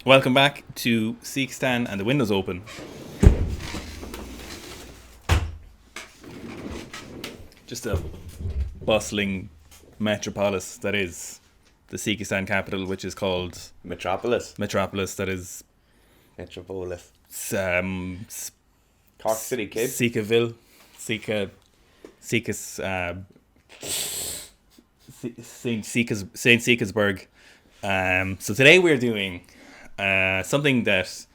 Welcome back to Seek Stan and the windows open. Just a bustling metropolis that is the Sikhistan capital, which is called Metropolis. That is Metropolis. um, Cork City, kid. Sikhaville, Saint Sikasburg. So today we're doing something that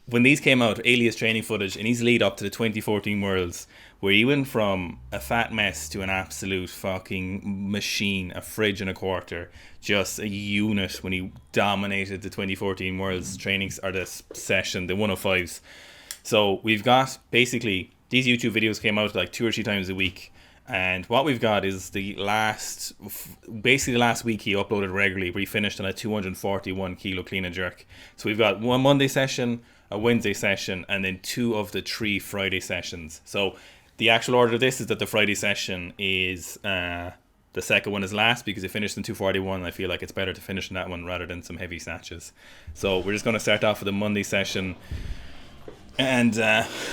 when these came out, Ilya's training footage in his lead up to the 2014 Worlds, where he went from a fat mess to an absolute fucking machine, a fridge and a quarter, just a unit when he dominated the 2014 Worlds trainings or the session, the 105s. So we've got basically these YouTube videos came out like 2 or 3 times a week. And what we've got is the last week he uploaded regularly, where he finished on a 241 kilo clean and jerk. So we've got one Monday session, a Wednesday session, and then 2 of the 3 Friday sessions. So the actual order of this is that the Friday session is the second one is last because it finished in 241. I feel like it's better to finish in that one rather than some heavy snatches. So we're just going to start off with the Monday session. And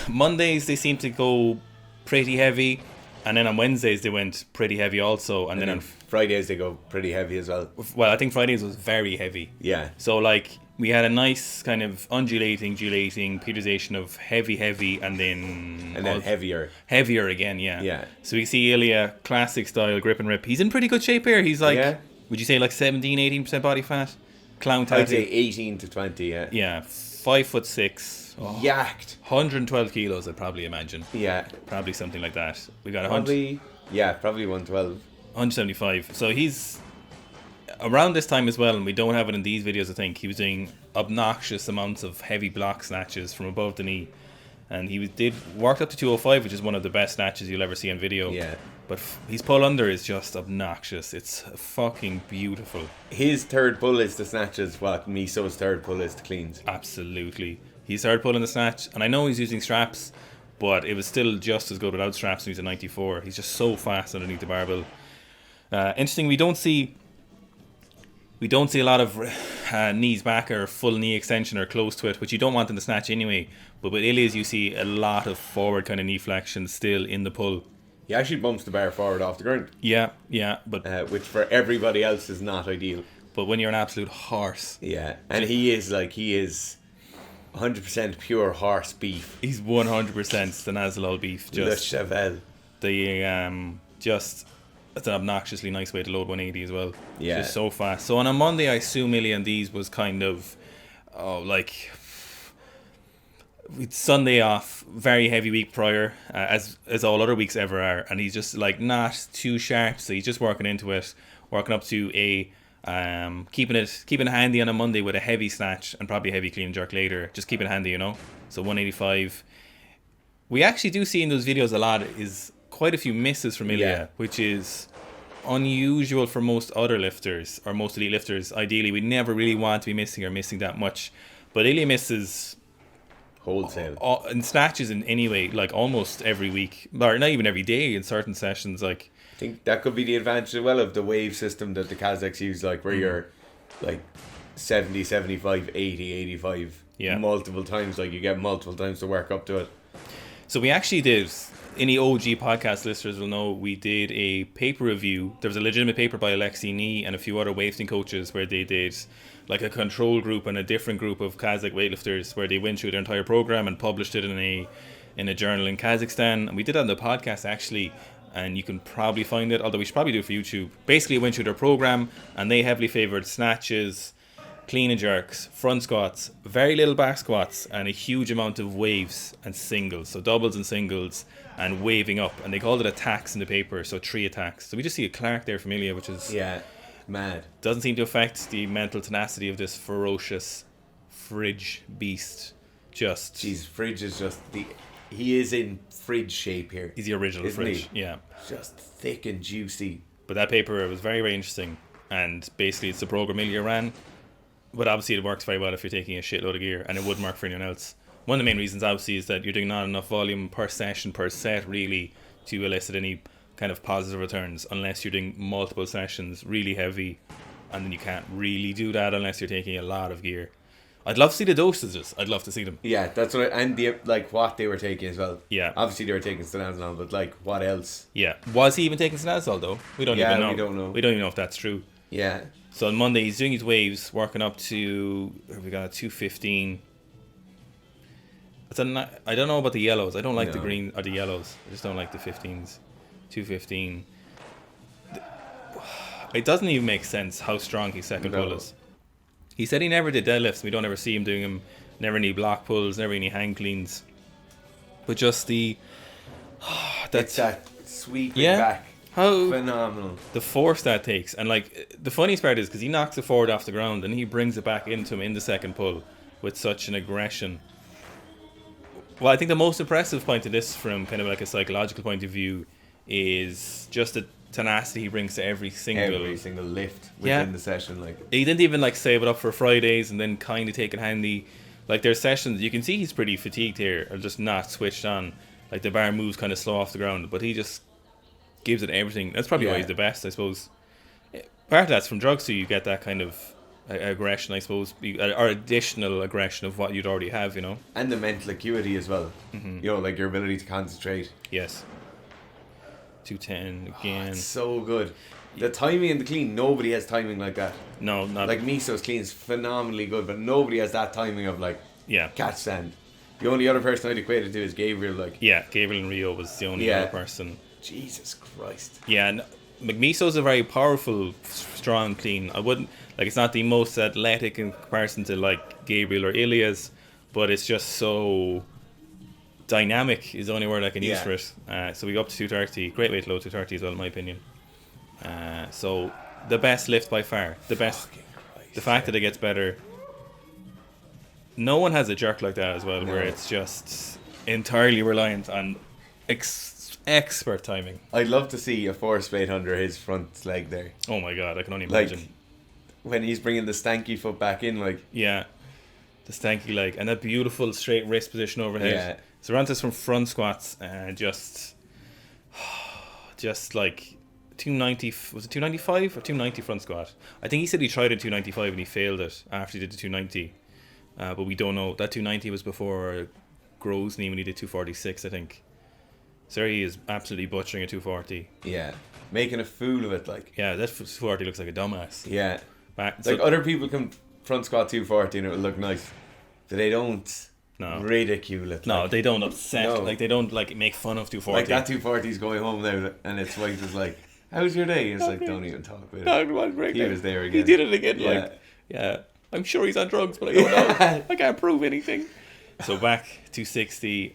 Mondays they seem to go pretty heavy. And then on Wednesdays they went pretty heavy also, and then on Fridays they go pretty heavy as well. Well, I think Fridays was very heavy. Yeah. So like we had a nice kind of undulating, periodization of heavy, and then heavier again. Yeah. Yeah. So we see Ilya, classic style grip and rip. He's in pretty good shape here. He's like, would you say like 17-18% body fat? Clown tattoo. I'd say 18 to 20. Yeah. Yeah. 5'6". Yacked. 112 kilos, I'd probably imagine. Yeah. Probably something like that. We got probably 112. 175. So he's around this time as well, and we don't have it in these videos. I think he was doing obnoxious amounts of heavy block snatches from above the knee, and he did worked up to 205, which is one of the best snatches you'll ever see on video. Yeah. But his pull under is just obnoxious. It's fucking beautiful. His third pull is the snatches, what Miso's third pull is the cleans. Absolutely. He started pulling the snatch, and I know he's using straps, but it was still just as good without straps when he's a 94. He's just so fast underneath the barbell. Interesting, we don't see a lot of knees back or full knee extension or close to it, which you don't want in the snatch anyway. But with Ilya's, you see a lot of forward kind of knee flexion still in the pull. He actually bumps the bar forward off the ground. Yeah, but which for everybody else is not ideal. But when you're an absolute horse. Yeah, and he is 100% pure horse beef. He's 100% the Nazalol beef. Just Le Cheval. That's an obnoxiously nice way to load 180 as well. Yeah. Just so fast. So on a Monday, I assume Ilya and these was kind of, with Sunday off, very heavy week prior, as all other weeks ever are, and he's just like not too sharp. So he's just working into it, working up to a. Keeping it handy on a Monday with a heavy snatch and probably a heavy clean and jerk later. Just keep it handy, So 185. We actually do see in those videos a lot is quite a few misses from Ilya, which is unusual for most other lifters or most elite lifters. Ideally, we never really want to be missing that much, but Ilya misses wholesale in snatches in any way, like almost every week, or not even every day in certain sessions, like. I think that could be the advantage as well of the wave system that the Kazakhs use, like where you're like 70, 75, 80, 85 multiple times, like you get multiple times to work up to it. So we actually did, any OG podcast listeners will know, we did a paper review. There was a legitimate paper by Alexei Nee and a few other weightlifting coaches where they did like a control group and a different group of Kazakh weightlifters where they went through their entire program and published it in a journal in Kazakhstan. And we did that on the podcast actually. And you can probably find it, although we should probably do it for YouTube. Basically, it went through their program, and they heavily favoured snatches, clean and jerks, front squats, very little back squats, and a huge amount of waves and singles. So doubles and singles, and waving up. And they called it attacks in the paper, so 3 attacks. So we just see a Clark there from Ilya, which is... Yeah, mad. Doesn't seem to affect the mental tenacity of this ferocious fridge beast. Jeez, fridge is just the... He is in fridge shape here. He's the original fridge. He? Yeah. Just thick and juicy. But that paper was very, very interesting. And basically it's the program Ilya ran. But obviously it works very well if you're taking a shitload of gear, and it wouldn't work for anyone else. One of the main reasons obviously is that you're doing not enough volume per session, per set really, to elicit any kind of positive returns, unless you're doing multiple sessions really heavy, and then you can't really do that unless you're taking a lot of gear. I'd love to see the dosages. I'd love to see them. Yeah, that's what and what they were taking as well. Yeah. Obviously they were taking stanazol, but like what else? Yeah. Was he even taking stanazol though? We don't even know. We don't know. We don't even know if that's true. Yeah. So on Monday he's doing his waves, working up to we got a 215. I don't know about the yellows. I don't like the green or the yellows. I just don't like the 15s. 215. It doesn't even make sense how strong his second pull is. He said he never did deadlifts. We don't ever see him doing them. Never any block pulls. Never any hang cleans. But just that's that sweeping back. How phenomenal. The force that takes. And like the funniest part is because he knocks it forward off the ground and he brings it back into him in the second pull with such an aggression. Well, I think the most impressive point of this from kind of like a psychological point of view is just the tenacity he brings to every single lift within the session. Like he didn't even like save it up for Fridays and then kind of take it handy. Like there's sessions you can see he's pretty fatigued here or just not switched on. Like the bar moves kind of slow off the ground, but he just gives it everything. That's probably why he's the best, I suppose. Part of that's from drugs, so you get that kind of aggression, I suppose, or additional aggression of what you'd already have, you know. And the mental acuity as well. Mm-hmm. You know, like your ability to concentrate. Yes. 210 again. It's so good. The timing and the clean, nobody has timing like that. No, not like Miso's clean is phenomenally good, but nobody has that timing of like catch stand. The only other person I'd equate it to is Gabriel. Gabriel and Rio was the only other person. Jesus Christ. Yeah, and McMiso's a very powerful, strong clean. I wouldn't it's not the most athletic in comparison to like Gabriel or Ilya's, but it's just so dynamic is the only word I can use for it. So we go up to 230. Great weight low 230 as well, in my opinion. So the best lift by far. The best. The fact that it gets better. No one has a jerk like that as well, where it's just entirely reliant on expert timing. I'd love to see a force weight under his front leg there. Oh my god, I can only imagine. Like when he's bringing the stanky foot back in, like the stanky leg and that beautiful straight wrist position overhead. Yeah. So we're on this from front squats and just like 290. Was it 295 or 290 front squat? I think he said he tried a 295 and he failed it after he did the 290. But we don't know. That 290 was before Grosny when he did 246, I think. So he is absolutely butchering a 240. Yeah. Making a fool of it, like. Yeah, that 240 looks like a dumbass. Yeah. Like other people can front squat 240 and it will look nice. But they don't ridicule it. No, they don't upset. No. Like they don't like make fun of 240. Like that 240 is going home now and its wife is like, how's your day? It's like, don't even talk about it. He was there again. He did it again. I'm sure he's on drugs, but I don't know. I can't prove anything. So back 260,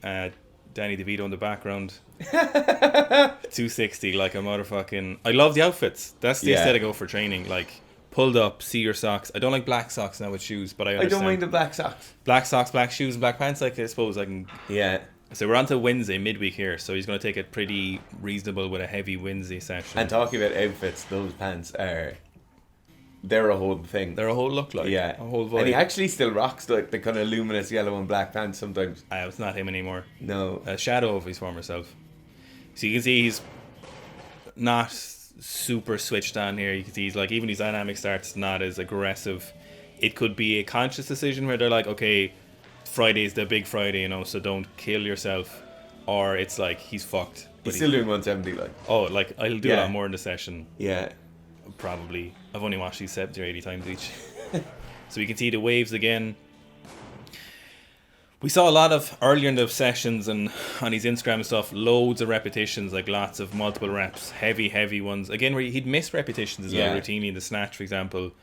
Danny DeVito in the background. 260 like a motherfucking. I love the outfits. That's the aesthetic I go for training. Like pulled up, see your socks. I don't like black socks now with shoes, but I understand. I don't mind the black socks. Black socks, black shoes, and black pants. Like I suppose I can. Yeah. So we're on to Wednesday midweek here, so he's going to take it pretty reasonable with a heavy Wednesday session. And talking about outfits, those pants are. They're a whole thing. They're a whole look like. Yeah. A whole vibe. And he actually still rocks like the kind of luminous yellow and black pants sometimes. It's not him anymore. No. A shadow of his former self. So you can see he's not super switched on here. You can see he's like, even his dynamic starts not as aggressive. It could be a conscious decision where they're like, okay, Friday's the big Friday, you know, so don't kill yourself. Or it's like, he's fucked. He's still doing 170 like. Oh, like I'll do a lot more in the session. Yeah. Probably. I've only watched these 70 or 80 times each. So you can see the waves again. We saw a lot of earlier in the sessions and on his Instagram and stuff, loads of repetitions, like lots of multiple reps, heavy ones. Again, where he'd miss repetitions as well, routinely in the snatch, for example.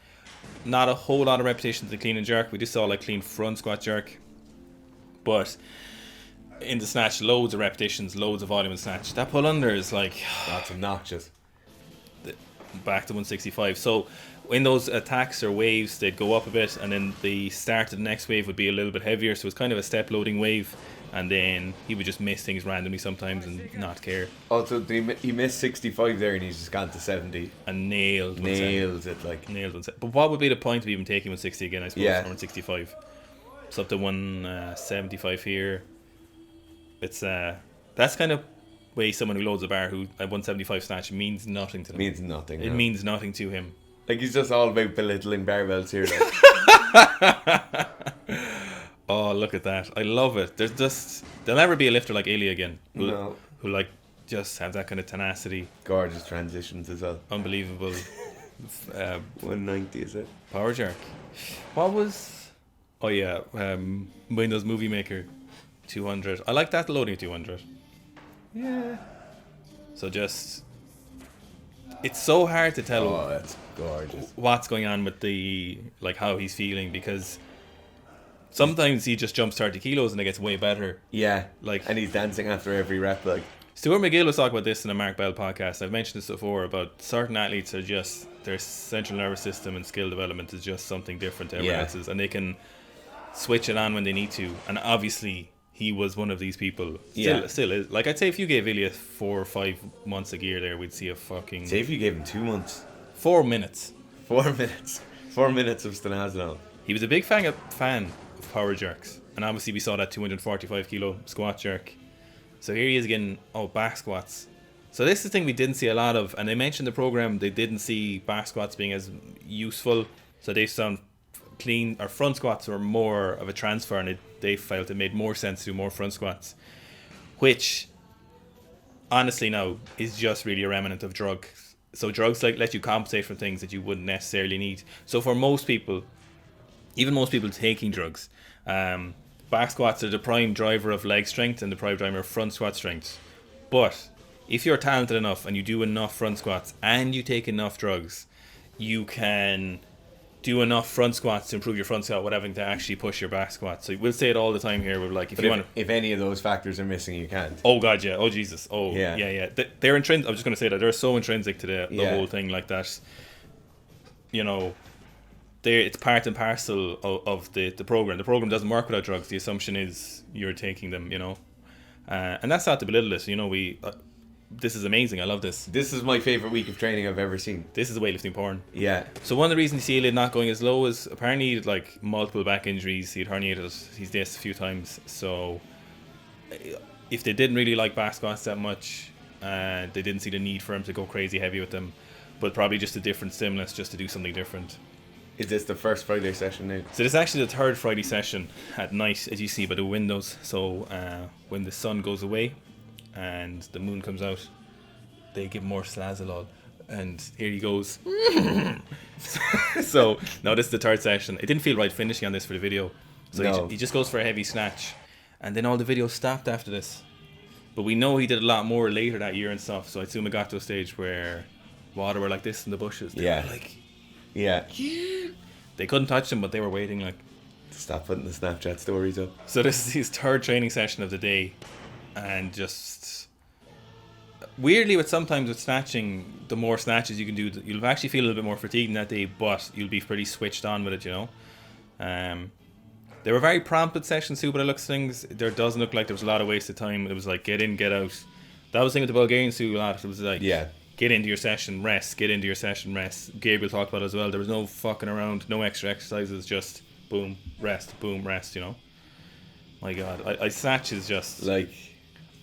Not a whole lot of repetitions in the clean and jerk. We just saw like clean front squat jerk. But in the snatch, loads of repetitions, loads of volume in snatch. That pull under is like... That's obnoxious. Back to 165. So in those attacks or waves, they'd go up a bit, and then the start of the next wave would be a little bit heavier. So it's kind of a step loading wave, and then he would just miss things randomly sometimes and not care. Also, he missed 65 there, and he's just gone to 70 and nailed it like nailed 170. But what would be the point of even taking 160 again? I suppose or 165. So up to 175 here. It's that's kind of way someone who loads a bar who at 175 snatch means nothing to them. Means nothing. It means nothing to him. Like he's just all about belittling barbells here. Like. look at that. I love it. There'll never be a lifter like Ilya again. No. Who like just have that kind of tenacity. Gorgeous transitions as well. Unbelievable. 190 is it? Power jerk. What was... Oh yeah, Windows Movie Maker 200. I like that loading 200. Yeah. So just... It's so hard to tell... Oh, that's gorgeous. What's going on with like how he's feeling, because sometimes he just jumps 30 kilos and it gets way better. Yeah. Like, and he's dancing after every rep, like. Stuart McGill was talking about this in a Mark Bell podcast. I've mentioned this before about certain athletes are just, their central nervous system and skill development is just something different to everyone else's, and they can switch it on when they need to. And obviously he was one of these people. Still is. Like, I'd say if you gave Ilya 4 or 5 months of gear there, we'd see a fucking... Say if you gave him 2 months. 4 minutes. 4 minutes. 4 minutes of stanazolol. He was a big fan of power jerks, and obviously we saw that 245 kilo squat jerk. So here he is again. Back squats. So this is the thing we didn't see a lot of, and they mentioned the program they didn't see back squats being as useful. So they found clean or front squats were more of a transfer, and they felt it made more sense to do more front squats, which honestly now is just really a remnant of drugs. So drugs like let you compensate for things that you wouldn't necessarily need. So for most people, even most people taking drugs, back squats are the prime driver of leg strength and the prime driver of front squat strength. But if you're talented enough and you do enough front squats and you take enough drugs, you can do enough front squats to improve your front squat without having to actually push your back squat. So we'll say it all the time here. We're like, if any of those factors are missing, you can't. Oh god, yeah. Oh Jesus. Oh yeah. They're intrinsic. I'm just going to say that they're so intrinsic to the whole thing, like that. You know, it's part and parcel of the program. The program doesn't work without drugs. The assumption is you're taking them. You know, and that's not to belittle this. You know, this is amazing. I love this. This is my favourite week of training I've ever seen. This is weightlifting porn. Yeah. So one of the reasons you see Ilya not going as low is apparently he had like multiple back injuries. He'd herniated his disc a few times. So if they didn't really like back squats that much, they didn't see the need for him to go crazy heavy with them. But probably just a different stimulus, just to do something different. Is this the first Friday session now? So this is actually the third Friday session at night, as you see by the windows. So when the sun goes away and the moon comes out, they give more slazolol, and here he goes. So now this is the third session. It didn't feel right finishing on this for the video, so he just goes for a heavy snatch, and then all the videos stopped after this. But we know he did a lot more later that year and stuff, so I assume it got to a stage where water were like this in the bushes. They were like, they couldn't touch them, but they were waiting like, stop putting the Snapchat stories up. So this is his third training session of the day, and just weirdly with snatching, the more snatches you can do, you'll actually feel a little bit more fatigued that day, but you'll be pretty switched on with it, you know. They were very prompted sessions too, but it looks things, there doesn't look like there was a lot of wasted time. It was like get in, get out. That was the thing with the Bulgarians too a lot. It was like get into your session, rest, get into your session, rest. Gabriel talked about it as well. There was no fucking around, no extra exercises, just boom, rest, you know. My god, I snatch is just like.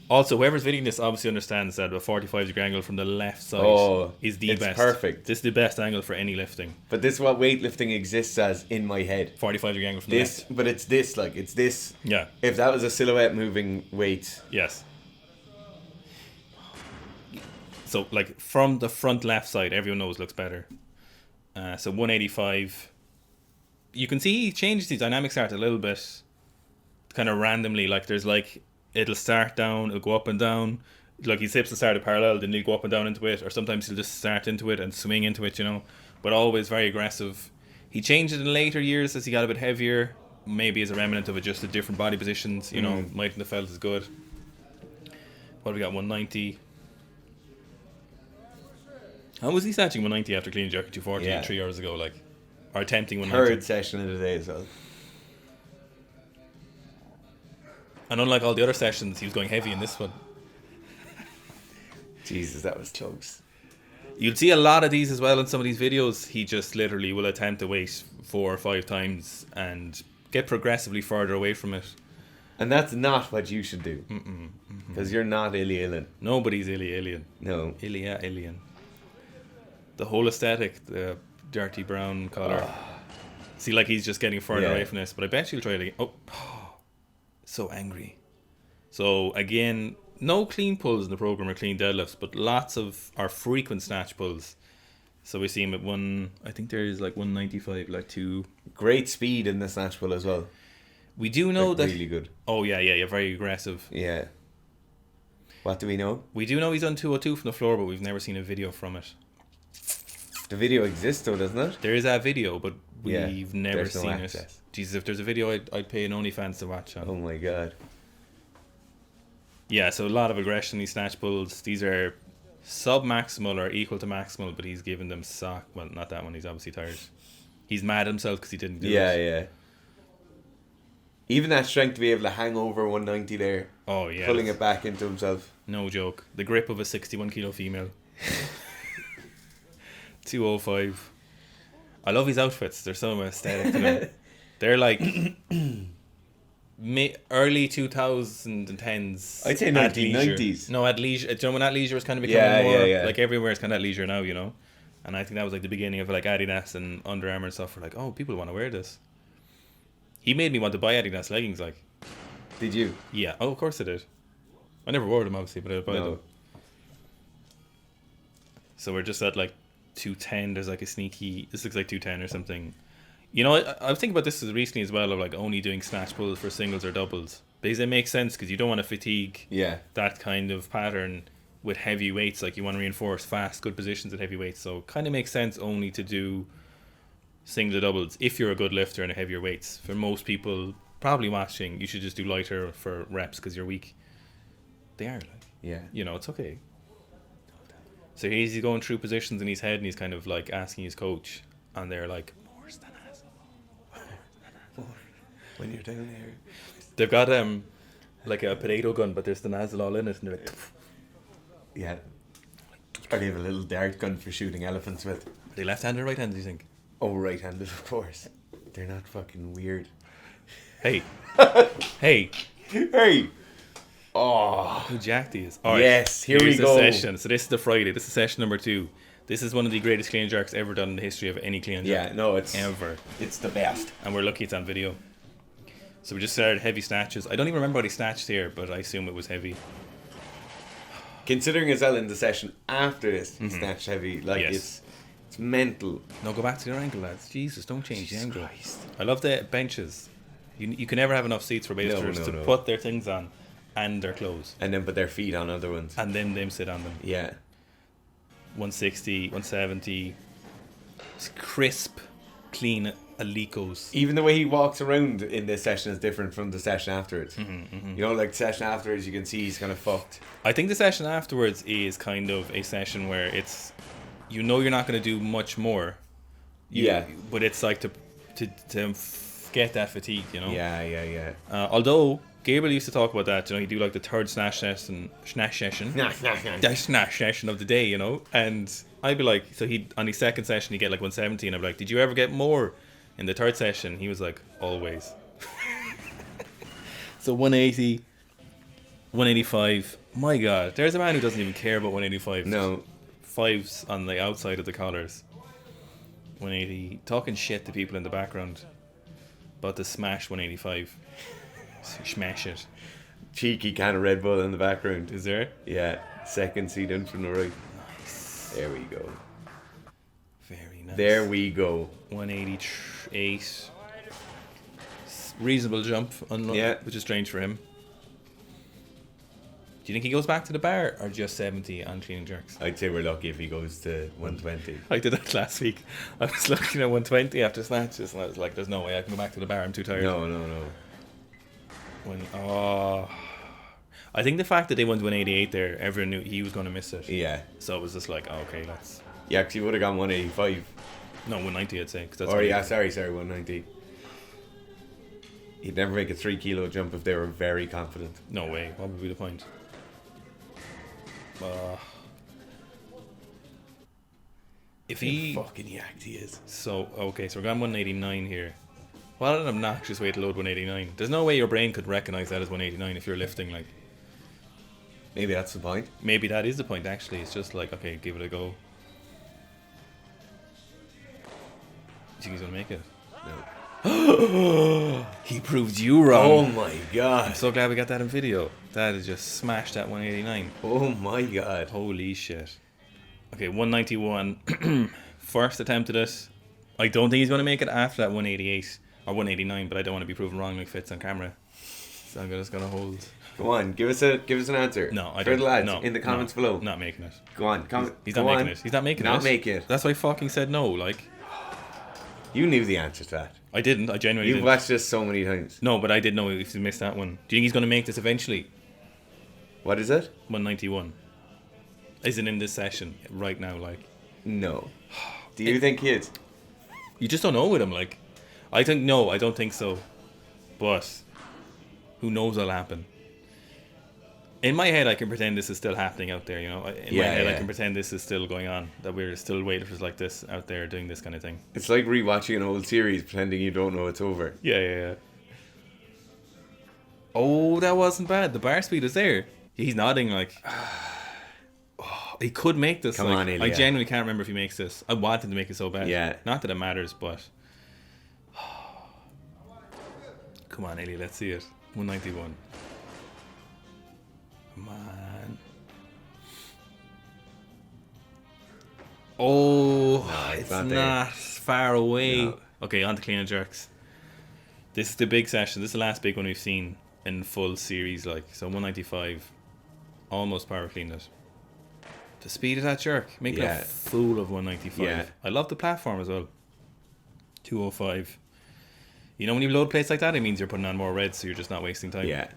Also, whoever's videoing this obviously understands that a 45-degree angle from the left side is the best. Perfect. This is the best angle for any lifting. But this is what weightlifting exists as in my head. 45-degree angle from the left. But it's this. Yeah. If that was a silhouette moving weight. Yes. So, like, from the front left side, everyone knows looks better. So 185. You can see he changes the dynamics art a little bit, kind of randomly. Like, there's like, it'll start down, it'll go up and down. Like his hips will start at parallel, then he'll go up and down into it, or sometimes he'll just start into it and swing into it, you know. But always very aggressive. He changed it in later years as he got a bit heavier, maybe as a remnant of it, just the different body positions, you know, mightn't have felt as good. What have we got? 190. How was he snatching 190 after clean and jerking 240 3 hours ago, like, or attempting 190? Third session of the day as well. And unlike all the other sessions, he was going heavy in this one. Jesus, that was close. You'll see a lot of these as well in some of these videos. He just literally will attempt to weight 4 or 5 times and get progressively further away from it. And that's not what you should do. Because you're not Ilyin. Nobody's Ilyin. No. Ilyin. The whole aesthetic, the dirty brown colour. See, like he's just getting further away from this, but I bet you'll try it again. Oh. So angry. So again, no clean pulls in the program or clean deadlifts, but lots of our frequent snatch pulls. So we see him at I think there's like 195, like 2. Great speed in the snatch pull as well. We do know that... Really good. Oh, yeah, very aggressive. Yeah. What do we know? We do know he's done 202 from the floor, but we've never seen a video from it. The video exists though, doesn't it? There is a video, but we've never seen it. Access. Jesus, if there's a video, I'd pay an OnlyFans to watch on. Oh my god. Yeah, so a lot of aggression in these snatch pulls. These are sub-maximal or equal to maximal, but he's given them sock. Well, not that one. He's obviously tired. He's mad at himself because he didn't do it. Yeah. Even that strength to be able to hang over 190 there. Oh, yeah. Pulling it back into himself. No joke. The grip of a 61 kilo female. 205. I love his outfits. They're so aesthetic to them. They're like early 2010s. I'd say 1990s. No, at leisure. Do you know when at leisure was kind of becoming more like everywhere is kind of at leisure now, you know? And I think that was like the beginning of like Adidas and Under Armour and stuff. Were like, oh, people want to wear this. He made me want to buy Adidas leggings, like. Did you? Yeah. Oh, of course I did. I never wore them, obviously, but I'd buy them. So we're just at like 210. There's like a sneaky... This looks like 210 or something. You know, I was thinking about this recently as well, of like only doing snatch pulls for singles or doubles. Because it makes sense, because you don't want to fatigue that kind of pattern with heavy weights. Like, you want to reinforce fast, good positions at heavy weights. So it kind of makes sense only to do singles or doubles if you're a good lifter and a heavier weights. For most people probably watching, you should just do lighter for reps because you're weak. They are, like. Yeah. You know, it's okay. So he's going through positions in his head and he's kind of like asking his coach, and they're like, more stanazol. When you're down here. They've got like a potato gun, but there's stanazol all in it, and they're like, yeah. Or they have a little dart gun for shooting elephants with. Are they left-handed or right-handed, do you think? Oh, right-handed, of course. They're not fucking weird. Hey. Hey. Hey. Oh, how jacked he is. Right, yes, here we go. Session. So this is the Friday. This is session number 2. This is one of the greatest clean and jerks ever done in the history of any clean and jerk. Yeah, no, it's the best. And we're lucky it's on video. So we just started heavy snatches. I don't even remember what he snatched here, but I assume it was heavy. Considering as well in the session after this, he snatched heavy. Like, it's mental. No, go back to your ankle, lads. Jesus, don't change the angle. I love the benches. You can never have enough seats for weightlifters to put their things on. And their clothes. And then put their feet on other ones. And then them sit on them. Yeah. 160, 170. It's crisp, clean Alicos. Even the way he walks around in this session is different from the session afterwards. You know, like the session afterwards, you can see he's kind of fucked. I think the session afterwards is kind of a session where it's... You know you're not going to do much more. But it's like to get that fatigue, you know? Yeah. Although... Gabriel used to talk about that, you know, he'd do like the third snatch session of the day, you know, and I'd be like, so on his second session he'd get like 170, and I'd be like, did you ever get more in the third session? He was like, always. So 180, 185, my god, there's a man who doesn't even care about 185. No. 5s on the outside of the collars. 180, talking shit to people in the background about the smash 185. Smash it. Cheeky can of Red Bull in the background. Is there? Yeah. Second seat in from the right. Nice. There we go. Very nice. There we go. 188. Reasonable jump. Which is strange for him. Do you think he goes back to the bar or just 70 on clean and jerks? I'd say we're lucky if he goes to 120. I did that last week. I was looking at 120 after snatches and I was like, there's no way I can go back to the bar. I'm too tired. No. I think the fact that they went 188 there, everyone knew he was going to miss it. Yeah. So it was just like, okay, let's... Yeah, because he would have gone 185. No, 190 I'd say. Sorry, 190. He'd never make a 3 kilo jump if they were very confident. No way. What would be the point? If he... fucking yacked he is. So, okay, so we're going 189 here. What an obnoxious way to load 189. There's no way your brain could recognise that as 189 if you're lifting, like... Maybe that's the point. Maybe that is the point, actually. It's just like, okay, give it a go. Do you think he's going to make it? No. He proved you wrong. Oh my god. I'm so glad we got that in video. That has just smashed that 189. Oh my god. Holy shit. Okay, 191. First attempt at it. I don't think he's going to make it after that 188 or 189, but I don't want to be proven wrong like Fitz on camera. So I'm just going to hold. Go on, give us an answer. No, I For don't. the lads No, in the comments below. Not making it. Go on, He's not making it. He's not making it. Not make it. That's why I fucking said no. Like, you knew the answer to that. I didn't. I genuinely You've didn't. watched this so many times. No, but I did know if he missed that one. Do you think he's going to make this eventually? What is it? 191. Isn't in this session right now. Like, no. Do you think he is? you just don't know with him. Like, I think no. I don't think so. But who knows what'll happen? In my head, I can pretend this is still happening out there, you know. In my head, I can pretend this is still going on. That we're still weightlifters like this out there doing this kind of thing. It's like rewatching an old series, pretending you don't know it's over. Yeah. Oh, that wasn't bad. The bar speed is there. He's nodding like... Oh, he could make this. Come on, Ilya. I genuinely can't remember if he makes this. I wanted to make it so bad. Yeah. Not that it matters, but... Come on, Ilya, let's see it. 191. Come on. Oh, No, it's not not far away. No. Okay, on to clean and jerks. This is the big session. This is the last big one we've seen in full series. Like, so 195. Almost power cleaned it. The speed of that jerk. Making a fool of 195. Yeah. I love the platform as well. 205. You know, when you load plates like that, it means you're putting on more reds, so you're just not wasting time. Yeah.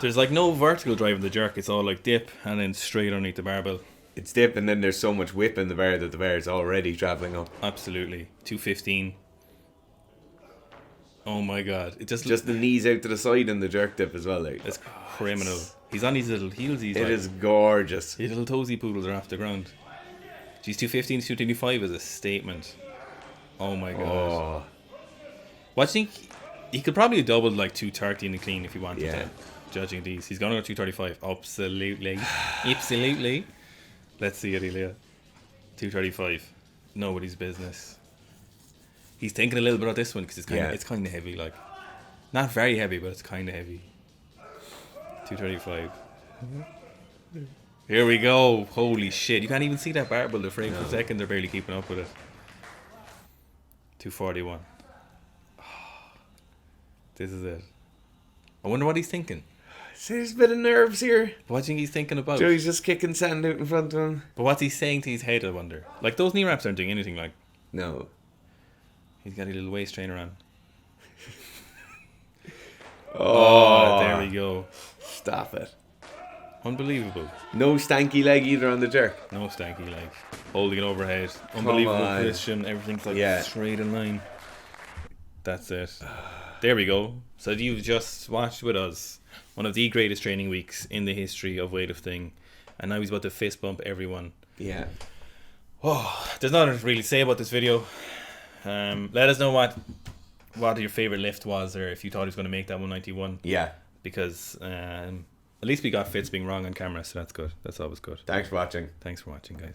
There's like no vertical drive in the jerk. It's all like dip and then straight underneath the barbell. It's dip, and then there's so much whip in the bar that the bar is already travelling up. Absolutely. 215. Oh my god. It just the knees out to the side in the jerk dip as well. Like, it's criminal. He's on his little heels. It is gorgeous. His little toesy poodles are off the ground. Geez, 215 to 225 is a statement. Oh my god. Oh. What do you think? He could probably have doubled like 230 in the clean if he wanted Yeah. to. Judging these. He's going to go 235. Absolutely. Absolutely. Let's see it, Ilya. 235. Nobody's business. He's thinking a little bit about this one because it's kind of heavy. Like, not very heavy, but it's kind of heavy. 235. Here we go. Holy shit. You can't even see that barbell. The frame per second, they're barely keeping up with it. 241. This is it. I wonder what he's thinking. So there's a bit of nerves here. What do you think he's thinking about? Joey's just kicking sand out in front of him. But what's he saying to his head, I wonder? Like, those knee wraps aren't doing anything, like. No. He's got a little waist trainer on. Oh, there we go. Stop it. Unbelievable. No stanky leg either on the jerk. No stanky leg. Holding it overhead. Unbelievable on. position. Everything's like straight in line. That's it. There we go. So you've just watched with us one of the greatest training weeks in the history of weightlifting, and now he's about to fist bump everyone. Yeah. Oh, there's nothing to really say about this video. Let us know what your favorite lift was, or if you thought he was going to make that 191. Yeah. Because at least we got Fitz being wrong on camera, so that's good. That's always good. Thanks for watching. Thanks for watching, guys.